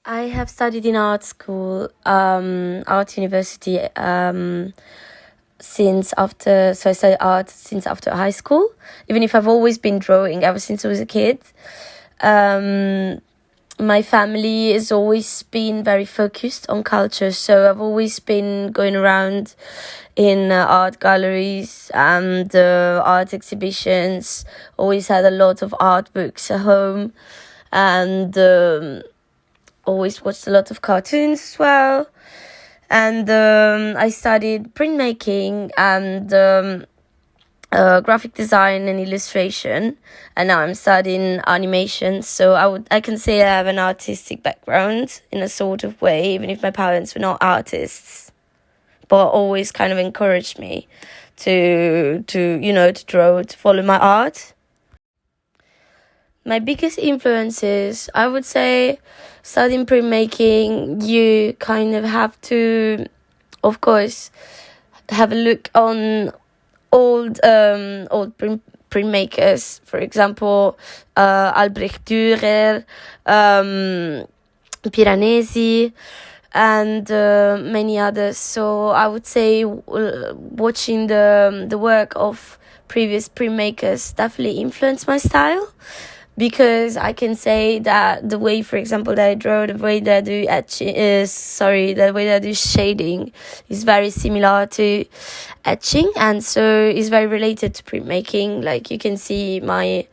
I have studied in art school, art university, since after, so I studied art since after high school, even if I've always been drawing ever since I was a kid. Um, my family has always been very focused on culture, so I've always been going around in art galleries and art exhibitions, always had a lot of art books at home, and always watched a lot of cartoons as well. And I studied printmaking and graphic design and illustration, and now I'm studying animation. So I can say I have an artistic background in a sort of way, even if my parents were not artists, but always kind of encouraged me to draw, to follow my art. My biggest influences, I would say, studying printmaking, you kind of have to, of course, have a look on old printmakers. For example, Albrecht Dürer, Piranesi, and many others. So I would say watching the work of previous printmakers definitely influenced my style, because I can say that the way, for example, that I draw, the way that I do the way that I do shading is very similar to etching, and so is very related to printmaking. Like, you can see my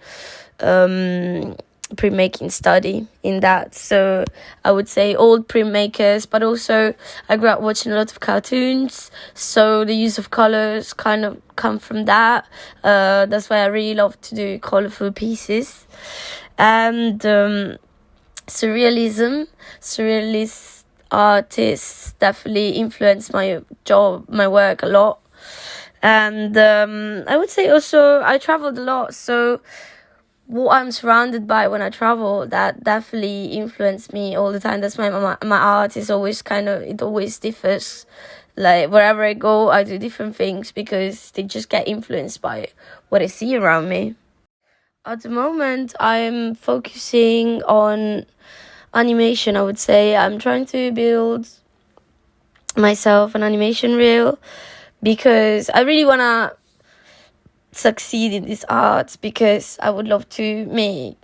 printmaking study in that. So I would say old printmakers, but also I grew up watching a lot of cartoons, so the use of colors kind of come from that. That's why I really love to do colorful pieces. And surrealist artists definitely influenced my work a lot. And I would say also I traveled a lot, so what I'm surrounded by when I travel, that definitely influenced me all the time. That's why my art is always it always differs. Like, wherever I go, I do different things because they just get influenced by what I see around me. At the moment, I'm focusing on animation, I would say. I'm trying to build myself an animation reel because I really want to succeed in this art, because I would love to make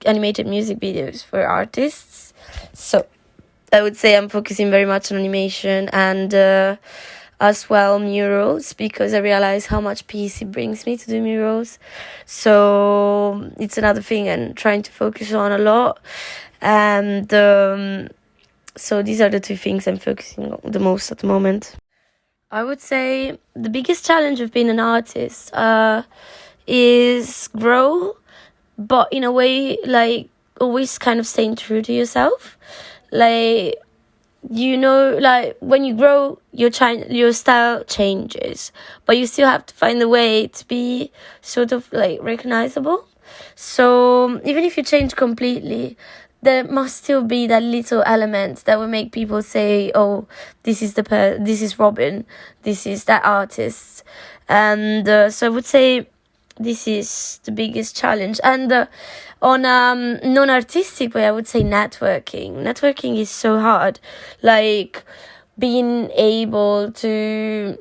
animated music videos for artists. So I would say I'm focusing very much on animation and as well murals, because I realize how much peace it brings me to do murals. So it's another thing I'm trying to focus on a lot. And so these are the two things I'm focusing on the most at the moment. I would say the biggest challenge of being an artist is grow, but in a way, like, always kind of staying true to yourself. Like, like, when you grow, your style changes, but you still have to find a way to be sort of like recognizable. So even if you change completely, there must still be that little element that will make people say, "Oh, this is this is Robin, this is that artist." And so I would say this is the biggest challenge. And on non-artistic way, I would say networking is so hard. Like, being able to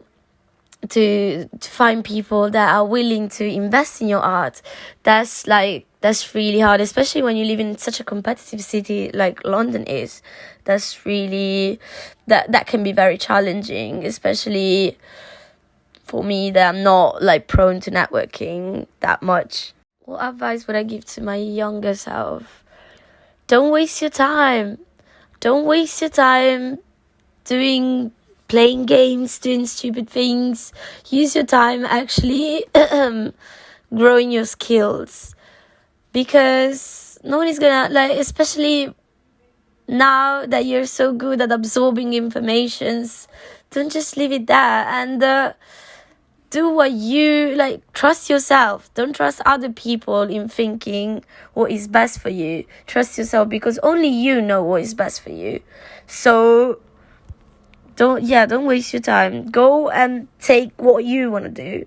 find people that are willing to invest in your art, that's really hard, especially when you live in such a competitive city like London is. That's really that can be very challenging, especially for me, that I'm not like prone to networking that much. What advice would I give to my younger self? Don't waste your time. Don't waste your time playing games, doing stupid things. Use your time actually growing your skills, because no one is gonna, like, especially now that you're so good at absorbing informations, don't just leave it there, and do what you like. Trust yourself. Don't trust other people in thinking what is best for you. Trust yourself, because only you know what is best for you. So don't waste your time. Go and take what you want to do.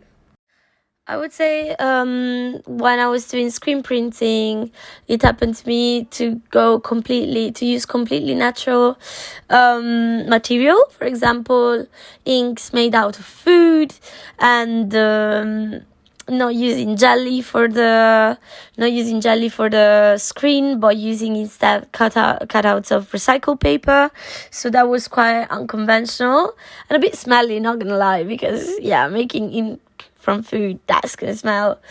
I would say when I was doing screen printing, it happened to me to use completely natural material. For example, inks made out of food, and not using jelly for the screen, but using instead cutouts of recycled paper. So that was quite unconventional and a bit smelly, not gonna lie, because making ink from food, that's gonna smell.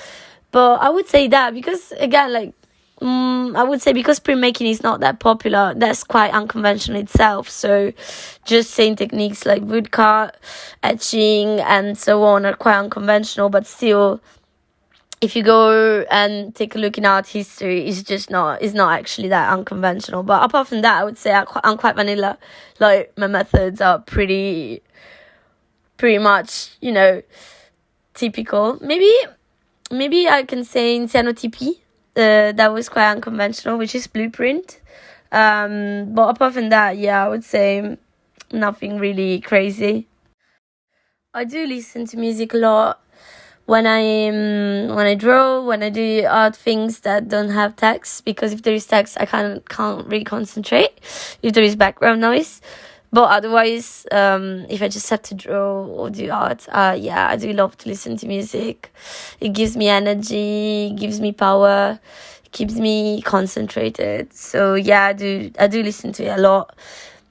But I would say that because, again, like I would say because printmaking is not that popular, that's quite unconventional itself. So just saying techniques like woodcut, etching, and so on are quite unconventional, but still, if you go and take a look in art history, it's not actually that unconventional. But apart from that, I would say I'm quite vanilla. Like, my methods are pretty much, typical. Maybe I can say in cyanotypy, that was quite unconventional, which is blueprint. But apart from that, I would say nothing really crazy. I do listen to music a lot when I draw, when I do art things that don't have text, because if there is text, I can't really concentrate if there is background noise. But otherwise, if I just have to draw or do art, I do love to listen to music. It gives me energy, gives me power, keeps me concentrated. So I do listen to it a lot.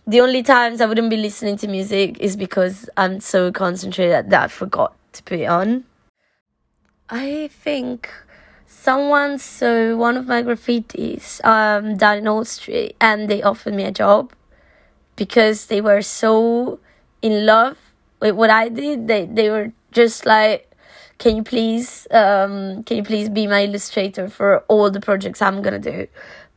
The only times I wouldn't be listening to music is because I'm so concentrated that I forgot to put it on. I think someone saw one of my graffitis down in Old Street, and they offered me a job because they were so in love with what I did. They were just like, can you please be my illustrator for all the projects I'm gonna do,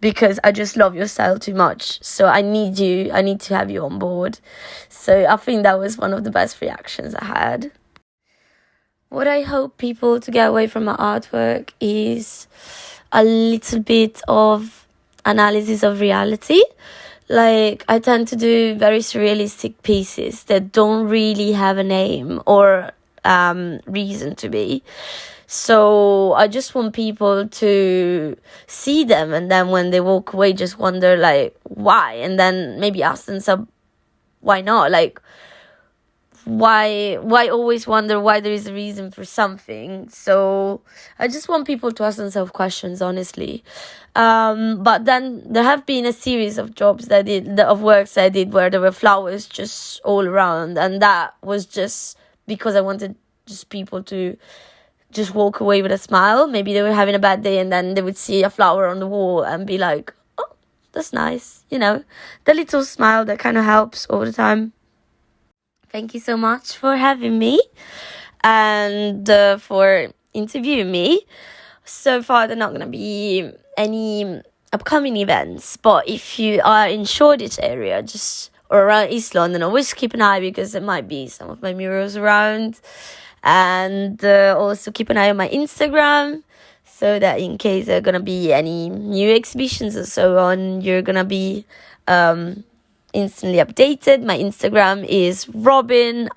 because I just love your style too much, so I need to have you on board. So I think that was one of the best reactions I had. What I hope people to get away from my artwork is a little bit of analysis of reality. Like, I tend to do very surrealistic pieces that don't really have a name or reason to be. So I just want people to see them, and then when they walk away, just wonder, like, why? And then maybe ask themselves, why not? Like, why always wonder why there is a reason for something? So I just want people to ask themselves questions, honestly. But then there have been a series of works that I did where there were flowers just all around, and that was just because I wanted just people to just walk away with a smile. Maybe they were having a bad day, and then they would see a flower on the wall and be like, oh, that's nice, the little smile that kind of helps all the time. Thank you so much for having me and for interviewing me. So far, there are not going to be any upcoming events, but if you are in Shoreditch area, or around East London, always keep an eye, because there might be some of my murals around. And also keep an eye on my Instagram, so that in case there are going to be any new exhibitions or so on, you're going to be instantly updated. My Instagram is Robin_Mooneye.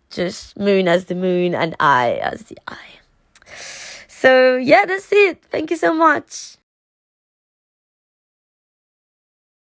Just moon as the moon and eye as the eye. So that's it. Thank you so much.